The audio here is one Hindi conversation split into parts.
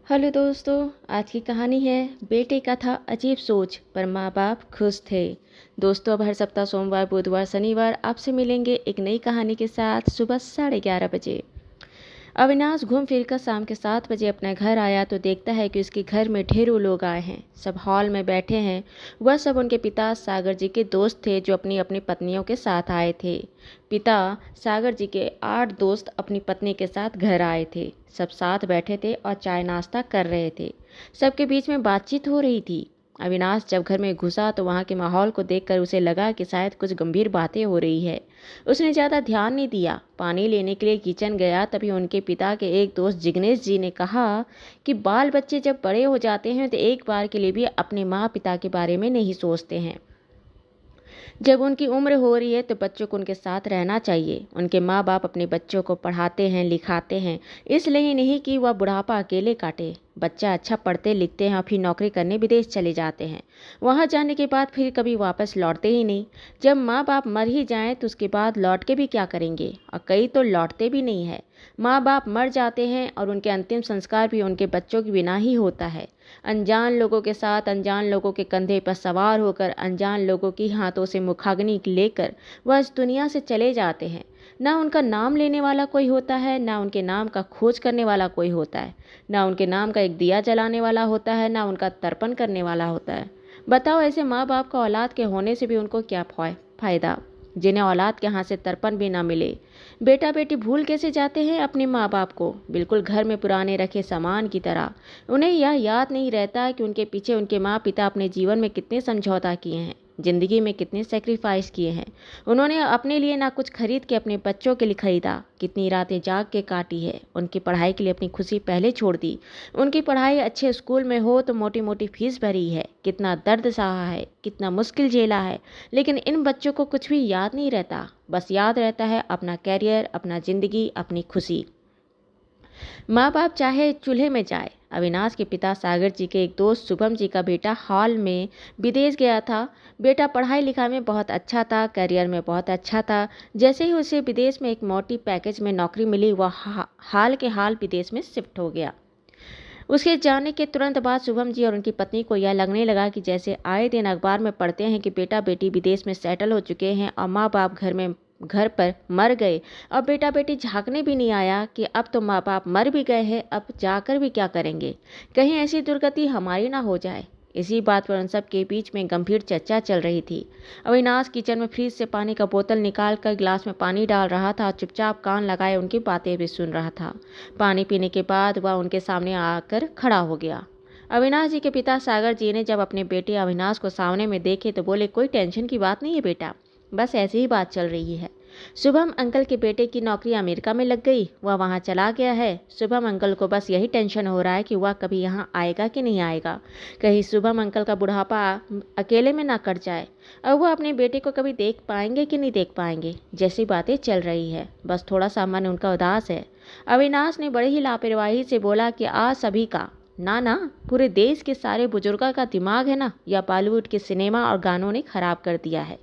हेलो दोस्तों। आज की कहानी है बेटे का था अजीब सोच पर माँ बाप खुश थे। दोस्तों, अब हर सप्ताह सोमवार बुधवार शनिवार आपसे मिलेंगे एक नई कहानी के साथ सुबह 11:30 बजे। अविनाश घूम फिर कर शाम के 7 बजे अपने घर आया तो देखता है कि उसके घर में ढेरों लोग आए हैं। सब हॉल में बैठे हैं। वह सब उनके पिता सागर जी के दोस्त थे जो अपनी अपनी पत्नियों के साथ आए थे। पिता सागर जी के 8 दोस्त अपनी पत्नी के साथ घर आए थे। सब साथ बैठे थे और चाय नाश्ता कर रहे थे। सबके बीच में बातचीत हो रही थी। अविनाश जब घर में घुसा तो वहाँ के माहौल को देखकर उसे लगा कि शायद कुछ गंभीर बातें हो रही है। उसने ज़्यादा ध्यान नहीं दिया। पानी लेने के लिए किचन गया तभी उनके पिता के एक दोस्त जिग्नेश जी ने कहा कि बाल बच्चे जब बड़े हो जाते हैं तो एक बार के लिए भी अपने माँ पिता के बारे में नहीं सोचते हैं। जब उनकी उम्र हो रही है तो बच्चों को उनके साथ रहना चाहिए। उनके माँ बाप अपने बच्चों को पढ़ाते हैं लिखाते हैं, इसलिए नहीं कि वह बुढ़ापा अकेले काटे। बच्चा अच्छा पढ़ते लिखते हैं और फिर नौकरी करने विदेश चले जाते हैं। वहाँ जाने के बाद फिर कभी वापस लौटते ही नहीं। जब माँ बाप मर ही जाएं तो उसके बाद लौट के भी क्या करेंगे, और कई तो लौटते भी नहीं है। माँ बाप मर जाते हैं और उनके अंतिम संस्कार भी उनके बच्चों के बिना ही होता है। अनजान लोगों के साथ अनजान लोगों के कंधे पर सवार होकर अनजान लोगों की हाथों से मुखाग्नि लेकर वह इस दुनिया से चले जाते हैं। ना उनका नाम लेने वाला कोई होता है, ना उनके नाम का खोज करने वाला कोई होता है, ना उनके नाम का एक दिया जलाने वाला होता है, ना उनका तर्पण करने वाला होता है। बताओ, ऐसे माँ बाप का औलाद के होने से भी उनको क्या फायदा, जिन्हें औलाद के हाथ से तर्पण भी ना मिले। बेटा बेटी भूल कैसे जाते हैं अपने माँ बाप को, बिल्कुल घर में पुराने रखे सामान की तरह। उन्हें यह याद नहीं रहता कि उनके पीछे उनके माँ पिता अपने जीवन में कितने समझौता किए हैं, जिंदगी में कितने सेक्रीफाइस किए हैं। उन्होंने अपने लिए ना कुछ खरीद के अपने बच्चों के लिए खरीदा, कितनी रातें जाग के काटी है। उनकी पढ़ाई के लिए अपनी खुशी पहले छोड़ दी। उनकी पढ़ाई अच्छे स्कूल में हो तो मोटी मोटी फीस भरी है, कितना दर्द सहा है, कितना मुश्किल झेला है। लेकिन इन बच्चों को कुछ भी याद नहीं रहता। बस याद रहता है अपना कैरियर, अपना जिंदगी, अपनी खुशी। माँ बाप चाहे चूल्हे में जाए। अविनाश के पिता सागर जी के एक दोस्त शुभम जी का बेटा हाल में विदेश गया था। बेटा पढ़ाई लिखाई में बहुत अच्छा था, करियर में बहुत अच्छा था। जैसे ही उसे विदेश में एक मोटी पैकेज में नौकरी मिली, वह हाल के हाल विदेश में शिफ्ट हो गया। उसके जाने के तुरंत बाद शुभम जी और उनकी पत्नी को यह लगने लगा कि जैसे आए दिन अखबार में पढ़ते हैं कि बेटा बेटी विदेश में सेटल हो चुके हैं और माँ बाप घर पर मर गए, और बेटा बेटी झांकने भी नहीं आया कि अब तो माँ बाप मर भी गए हैं, अब जाकर भी क्या करेंगे, कहीं ऐसी दुर्गति हमारी ना हो जाए। इसी बात पर उन सब के बीच में गंभीर चर्चा चल रही थी। अविनाश किचन में फ्रिज से पानी का बोतल निकाल कर गिलास में पानी डाल रहा था, चुपचाप कान लगाए उनकी बातें भी सुन रहा था। पानी पीने के बाद वह उनके सामने आकर खड़ा हो गया। अविनाश जी के पिता सागर जी ने जब अपने बेटे अविनाश को सामने में देखे तो बोले, कोई टेंशन की बात नहीं है बेटा, बस ऐसी ही बात चल रही है। शुभम अंकल के बेटे की नौकरी अमेरिका में लग गई, वह वहाँ चला गया है। शुभम अंकल को बस यही टेंशन हो रहा है कि वह कभी यहाँ आएगा कि नहीं आएगा, कहीं शुभम अंकल का बुढ़ापा अकेले में ना कट जाए, और वह अपने बेटे को कभी देख पाएंगे कि नहीं देख पाएंगे। जैसी बातें चल रही है, बस थोड़ा सा मन उनका उदास है। अविनाश ने बड़ी ही लापरवाही से बोला कि आज सभी का ना पूरे देश के सारे बुजुर्गों का दिमाग है ना, या बॉलीवुड के सिनेमा और गानों ने खराब कर दिया है।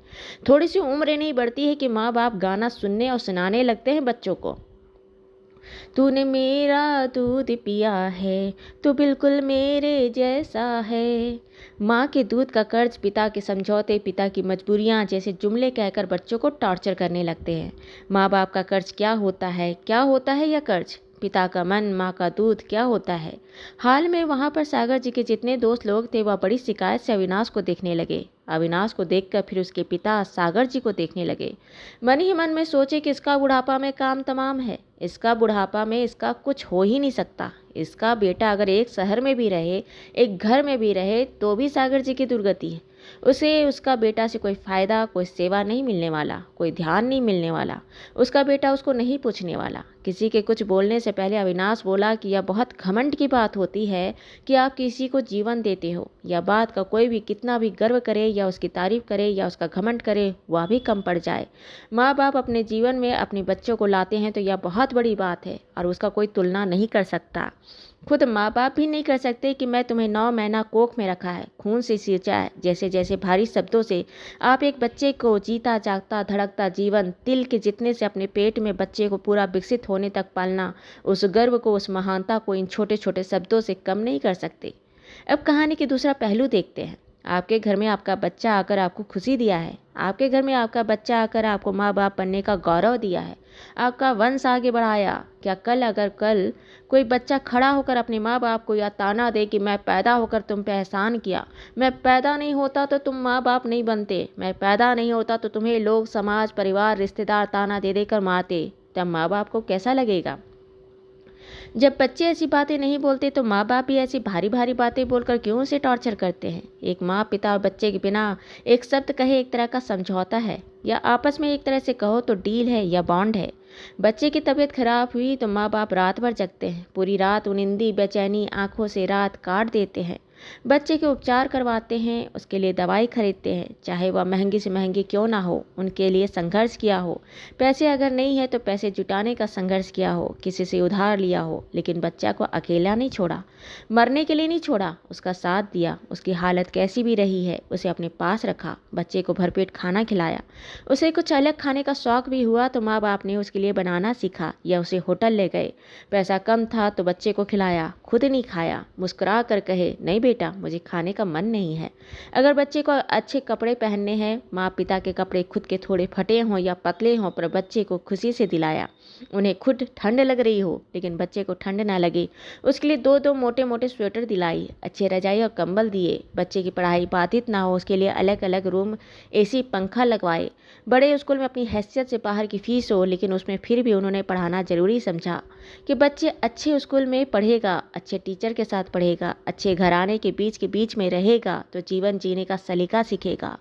थोड़ी सी उम्र नहीं बढ़ती है कि माँ बाप गाना सुनने और सुनाने लगते हैं बच्चों को। तूने मेरा दूध पिया है तो बिल्कुल मेरे जैसा है। माँ के दूध का कर्ज, पिता के समझौते, पिता की मजबूरियाँ जैसे जुमले कहकर बच्चों को टॉर्चर करने लगते हैं। माँ बाप का कर्ज क्या होता है, क्या होता है यह कर्ज? पिता का मन, माँ का दूध क्या होता है? हाल में वहाँ पर सागर जी के जितने दोस्त लोग थे वह बड़ी शिकायत से अविनाश को देखने लगे। अविनाश को देखकर फिर उसके पिता सागर जी को देखने लगे। मन ही मन में सोचे कि इसका बुढ़ापा में काम तमाम है, इसका बुढ़ापा में इसका कुछ हो ही नहीं सकता। इसका बेटा अगर एक शहर में भी रहे, एक घर में भी रहे, तो भी सागर जी की दुर्गति है। उसे उसका बेटा से कोई फ़ायदा, कोई सेवा नहीं मिलने वाला, कोई ध्यान नहीं मिलने वाला। उसका बेटा उसको नहीं पूछने वाला। किसी के कुछ बोलने से पहले अविनाश बोला कि यह बहुत घमंड की बात होती है कि आप किसी को जीवन देते हो। यह बात का कोई भी कितना भी गर्व करे या उसकी तारीफ करे या उसका घमंड करे, वह भी कम पड़ जाए। माँ बाप अपने जीवन में अपने बच्चों को लाते हैं तो यह बहुत बड़ी बात है और उसका कोई तुलना नहीं कर सकता। खुद माँ बाप भी नहीं कर सकते कि मैं तुम्हें 9 महीना कोख में रखा है, खून से सींचा है। जैसे जैसे भारी शब्दों से आप एक बच्चे को जीता जागता धड़कता जीवन तिल के जितने से अपने पेट में बच्चे को पूरा विकसित होने तक पालना, उस गर्व को, उस महानता को इन छोटे छोटे शब्दों से कम नहीं कर सकते। अब कहानी के दूसरा पहलू देखते हैं। आपके घर में आपका बच्चा आकर आपको खुशी दिया है, आपके घर में आपका बच्चा आकर आपको माँ बाप बनने का गौरव दिया है, आपका वंश आगे बढ़ाया। क्या कल कोई बच्चा खड़ा होकर अपने माँ बाप को यह ताना दे कि मैं पैदा होकर तुम पे एहसान किया, मैं पैदा नहीं होता तो तुम माँ बाप नहीं बनते, मैं पैदा नहीं होता तो तुम्हें लोग, समाज, परिवार, रिश्तेदार ताना दे देकर मारते, तब माँ बाप को कैसा लगेगा? जब बच्चे ऐसी बातें नहीं बोलते तो माँ बाप भी ऐसी भारी भारी बातें बोलकर क्यों उसे टॉर्चर करते हैं? एक माँ पिता और बच्चे के बिना एक शब्द कहे एक तरह का समझौता है, या आपस में एक तरह से कहो तो डील है या बॉन्ड है। बच्चे की तबीयत खराब हुई तो माँ बाप रात भर जगते हैं, पूरी रात उनिंदी बेचैनी आंखों से रात काट देते हैं, बच्चे के उपचार करवाते हैं, उसके लिए दवाई खरीदते हैं, चाहे वह महंगी से महंगी क्यों ना हो, उनके लिए संघर्ष किया हो। पैसे अगर नहीं है तो पैसे जुटाने का संघर्ष किया हो, किसी से उधार लिया हो, लेकिन बच्चा को अकेला नहीं छोड़ा, मरने के लिए नहीं छोड़ा, उसका साथ दिया। उसकी हालत कैसी भी रही है उसे अपने पास रखा, बच्चे को भरपेट खाना खिलाया। उसे कुछ अलग खाने का शौक भी हुआ तो माँ बाप ने उसके लिए बनाना सीखा या उसे होटल ले गए। पैसा कम था तो बच्चे को खिलाया, खुद नहीं खाया, मुस्कुरा कर कहे नहीं बेटा मुझे खाने का मन नहीं है। अगर बच्चे को अच्छे कपड़े पहनने हैं, माँ पिता के कपड़े खुद के थोड़े फटे हों या पतले हों, पर बच्चे को खुशी से दिलाया। उन्हें खुद ठंड लग रही हो लेकिन बच्चे को ठंड ना लगे, उसके लिए दो दो मोटे मोटे स्वेटर दिलाई, अच्छे रजाई और कंबल दिए। बच्चे की पढ़ाई बाधित ना हो उसके लिए अलग अलग रूम, एसी, पंखा लगवाए। बड़े स्कूल में अपनी हैसियत से बाहर की फीस हो लेकिन उसमें फिर भी उन्होंने पढ़ाना जरूरी समझा कि बच्चे अच्छे स्कूल में पढ़ेगा, अच्छे टीचर के साथ पढ़ेगा, अच्छे घराने के बीच में रहेगा तो जीवन जीने का सलीका सीखेगा।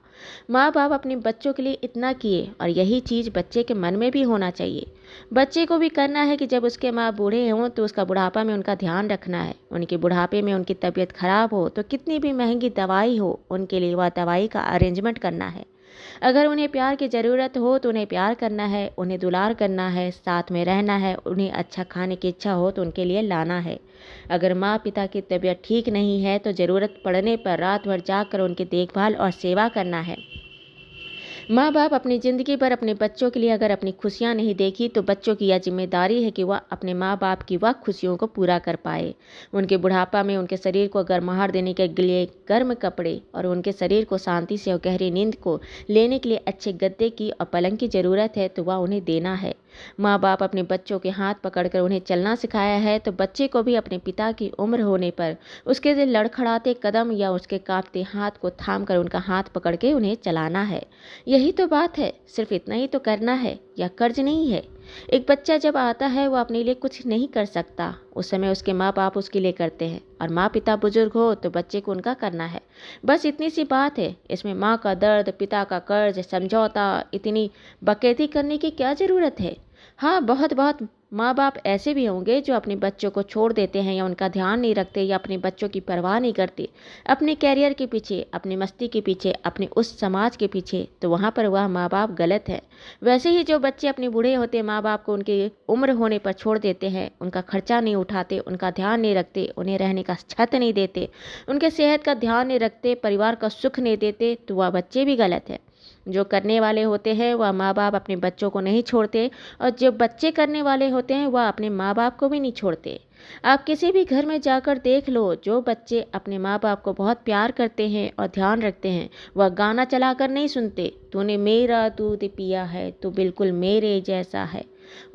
माँ बाप अपने बच्चों के लिए इतना किए और यही चीज़ बच्चे के मन में भी होना चाहिए। बच्चे को भी करना है कि जब उसके माँ बूढ़े हों तो उसका बुढ़ापा में उनका ध्यान रखना है। उनके बुढ़ापे में उनकी तबीयत खराब हो तो कितनी भी महंगी दवाई हो उनके लिए वह दवाई का अरेंजमेंट करना है। अगर उन्हें प्यार की ज़रूरत हो तो उन्हें प्यार करना है, उन्हें दुलार करना है, साथ में रहना है। उन्हें अच्छा खाने की इच्छा हो तो उनके लिए लाना है। अगर माँ पिता की तबीयत ठीक नहीं है तो ज़रूरत पड़ने पर रात भर जागकर उनकी देखभाल और सेवा करना है। माँ बाप अपनी ज़िंदगी भर अपने बच्चों के लिए अगर अपनी खुशियाँ नहीं देखी तो बच्चों की यह जिम्मेदारी है कि वह अपने माँ बाप की वह खुशियों को पूरा कर पाए। उनके बुढ़ापा में उनके शरीर को गर्माहट देने के लिए गर्म कपड़े और उनके शरीर को शांति से और गहरी नींद को लेने के लिए अच्छे गद्दे की और पलंग की ज़रूरत है तो वह उन्हें देना है। माँ बाप अपने बच्चों के हाथ पकड़कर उन्हें चलना सिखाया है तो बच्चे को भी अपने पिता की उम्र होने पर उसके लड़खड़ाते कदम या उसके कांपते हाथ को थाम कर उनका हाथ पकड़ के उन्हें चलाना है। यही तो बात है, सिर्फ इतना ही तो करना है, या कर्ज नहीं है। एक बच्चा जब आता है वो अपने लिए कुछ नहीं कर सकता, उस समय उसके माँ बाप उसके लिए करते हैं, और माँ पिता बुजुर्ग हो तो बच्चे को उनका करना है। बस इतनी सी बात है। इसमें माँ का दर्द, पिता का कर्ज, समझौता, इतनी बकैती करने की क्या ज़रूरत है? हाँ, बहुत बहुत माँ बाप ऐसे भी होंगे जो अपने बच्चों को छोड़ देते हैं या उनका ध्यान नहीं रखते या अपने बच्चों की परवाह नहीं करते, अपने कैरियर के पीछे, अपनी मस्ती के पीछे, अपने उस समाज के पीछे, तो वहाँ पर वह माँ बाप गलत है। वैसे ही जो बच्चे अपने बूढ़े होते माँ बाप को उनकी उम्र होने पर छोड़ देते हैं, उनका खर्चा नहीं उठाते, उनका ध्यान नहीं रखते, उन्हें रहने का छत नहीं देते, उनके सेहत का ध्यान नहीं रखते, परिवार का सुख नहीं देते, तो वह बच्चे भी गलत है। जो करने वाले होते हैं वह माँ बाप अपने बच्चों को नहीं छोड़ते, और जो बच्चे करने वाले होते हैं वह अपने माँ बाप को भी नहीं छोड़ते। आप किसी भी घर में जाकर देख लो, जो बच्चे अपने माँ बाप को बहुत प्यार करते हैं और ध्यान रखते हैं वह गाना चलाकर नहीं सुनते, तूने मेरा दूध पिया है तो बिल्कुल मेरे जैसा है।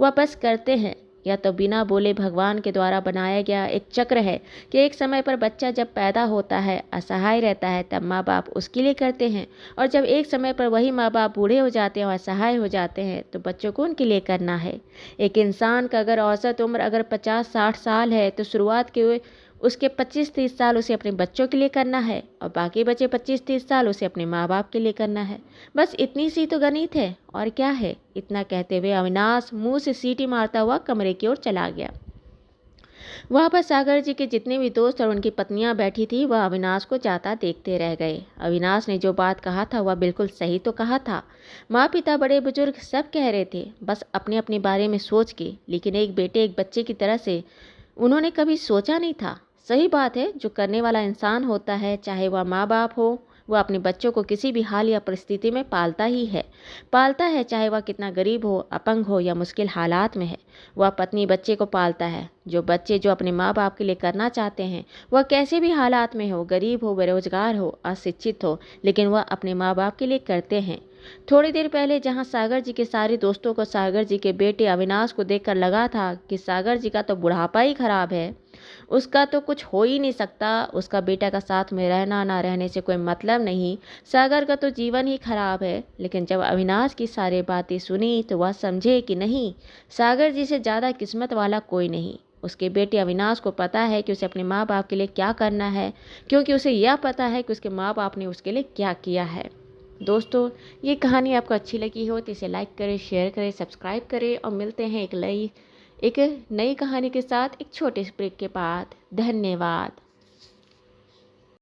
वह बस करते हैं, या तो बिना बोले भगवान के द्वारा बनाया गया एक चक्र है कि एक समय पर बच्चा जब पैदा होता है, असहाय रहता है, तब माँ बाप उसके लिए करते हैं, और जब एक समय पर वही माँ बाप बूढ़े हो जाते हैं और असहाय हो जाते हैं तो बच्चों को उनके लिए करना है। एक इंसान का अगर औसत उम्र अगर 50-60 साल है तो शुरुआत के उसके 25-30 साल उसे अपने बच्चों के लिए करना है, और बाकी बचे 25-30 साल उसे अपने माँ बाप के लिए करना है। बस इतनी सी तो गणित है, और क्या है। इतना कहते हुए अविनाश मुंह से सीटी मारता हुआ कमरे की ओर चला गया। वहाँ पर सागर जी के जितने भी दोस्त और उनकी पत्नियां बैठी थी वह अविनाश को जाता देखते रह गए। अविनाश ने जो बात कहा था वह बिल्कुल सही तो कहा था। माँ पिता बड़े बुजुर्ग सब कह रहे थे बस अपने अपने बारे में सोच के, लेकिन एक बेटे एक बच्चे की तरह से उन्होंने कभी सोचा नहीं था। सही बात है, जो करने वाला इंसान होता है, चाहे वह माँ बाप हो, वह अपने बच्चों को किसी भी हाल या परिस्थिति में पालता ही है। पालता है, चाहे वह कितना गरीब हो, अपंग हो या मुश्किल हालात में है। वह पत्नी बच्चे को पालता है। जो बच्चे जो अपने माँ बाप के लिए करना चाहते हैं, वह कैसे भी हालात में हो, गरीब हो, बेरोजगार हो, अशिक्षित हो, लेकिन वह अपने माँ बाप के लिए करते हैं। थोड़ी देर पहले जहां सागर जी के सारे दोस्तों को सागर जी के बेटे अविनाश को देखकर लगा था कि सागर जी का तो बुढ़ापा ही खराब है, उसका तो कुछ हो ही नहीं सकता, उसका बेटा का साथ में रहना ना रहने से कोई मतलब नहीं, सागर का तो जीवन ही खराब है। लेकिन जब अविनाश की सारी बातें सुनी तो वह समझे कि नहीं, सागर जी से ज़्यादा किस्मत वाला कोई नहीं। उसके बेटे अविनाश को पता है कि उसे अपने माँ बाप के लिए क्या करना है, क्योंकि उसे यह पता है कि उसके माँ बाप ने उसके लिए क्या किया है। दोस्तों, ये कहानी आपको अच्छी लगी हो तो इसे लाइक करें, शेयर करें, सब्सक्राइब करें और मिलते हैं एक नई कहानी के साथ एक छोटे से ब्रेक के बाद। धन्यवाद।